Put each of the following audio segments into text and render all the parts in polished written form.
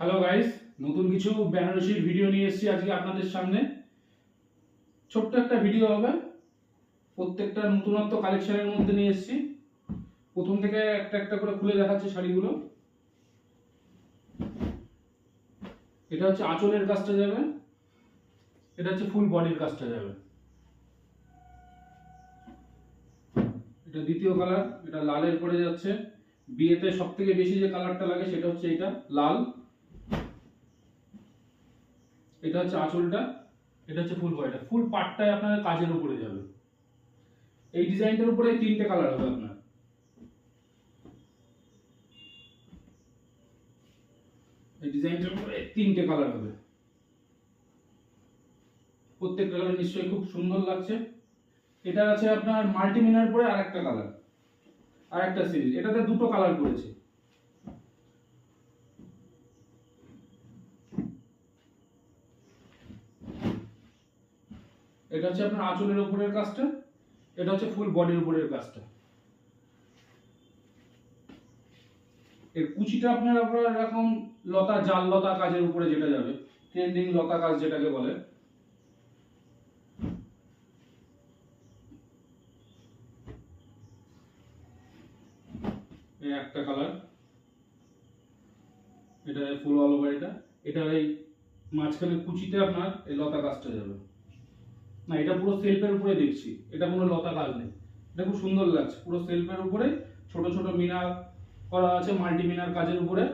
Hello guys, নতুন কিছু বেনারসির video নিয়ে এসেছি আজকে আপনাদের সামনে। ছোট্ট একটা ভিডিও হবে, প্রত্যেকটা নতুনত্ব কালেকশনের মধ্যে নিয়ে এসেছি। প্রথম থেকে একটা একটা করে খুলে দেখাচ্ছি শাড়িগুলো। এটা হচ্ছে আঁচলের কাজটা যাবে, এটা হচ্ছে ফুল বডির কাজটা যাবে। এটা দ্বিতীয় কালার, এটা লালের পরে যাচ্ছে। বিয়েতে সব থেকে বেশি যে কালারটা লাগে সেটা হচ্ছে এটা লাল। এটা হচ্ছে আঁচলটা, এটা হচ্ছে ফুল বডিটা। ফুল পাটটাই আপনার কাজের উপরে যাবে। এই ডিজাইনটার উপরে তিনটে কালার হবে আপনার। এই ডিজাইনটার উপরে তিনটে কালার হবে, প্রত্যেকটা কালার নিশ্চয়ই খুব সুন্দর লাগছে। এটা আছে আপনার মাল্টিমিনার পরে আরেকটা কালার, আরেকটা সিরিজ। এটাতে দুটো কালার করেছে। এটা হচ্ছে আপনার আঁচলের উপরের কাজটা, এটা হচ্ছে ফুল বডির উপরের কাজটা। এর কুচিটা আপনার এরকম লতা, জাল লতা কাজের উপরে যেটা যাবে, ট্রেন্ডিং লতা কাজ যেটাকে বলে। এই একটা কালার, এটা ফুল অল ওভার। এটা এই মাঝখানে কুচিতে আপনার এই লতা কাজটা যাবে। না, এটা পুরো সেলফের উপরে দেখছি, এটা কোনো লতা কাজ নেই। এটা খুব সুন্দর লাগছে, পুরো সেলফের উপরে ছোট ছোট মিনার করা আছে, মাল্টি মিনার কাজের উপরে।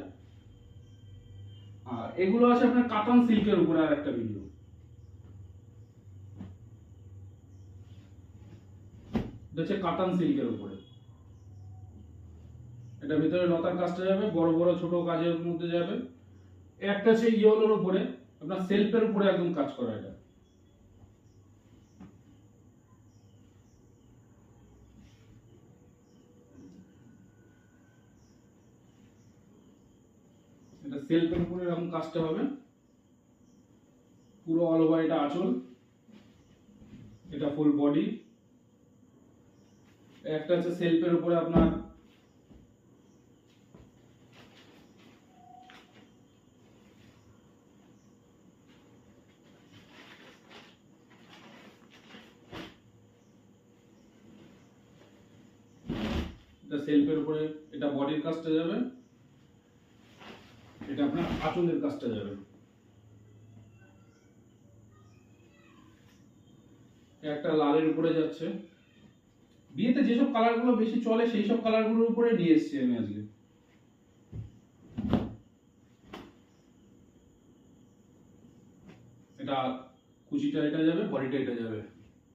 আর এগুলো আছে আপনার কাতান সিল্কের উপরে। আর একটা ভিডিও, এটা হচ্ছে কাতান সিল্কের উপরে। এটা ভিতরে লতার কাজটা যাবে, বড় বড় ছোট কাজের মধ্যে যাবে। একটা আছে ইয়েলোর উপরে, আপনার সেলফের উপরে একদম কাজ করা। এটা সেলফের উপরে এরকম কাজটা হবে, পুরো অল ওভার। এটা আঁচল, এটা ফুল বডি। একটা আছে সেলফের উপরে আপনার এটা সেলফের উপরে, এটা বডির কাজটা যাবে, এটা আপনার আঁচলের কাজটা যাবে। একটা লালের উপরে যাচ্ছে। বিয়েতে যেসব কালারগুলো বেশি চলে সেই সব কালারগুলোর উপরে নিয়ে এসেছি আমি আজকে। এটা কুচিটা এটা যাবে, বডিটা এটা যাবে।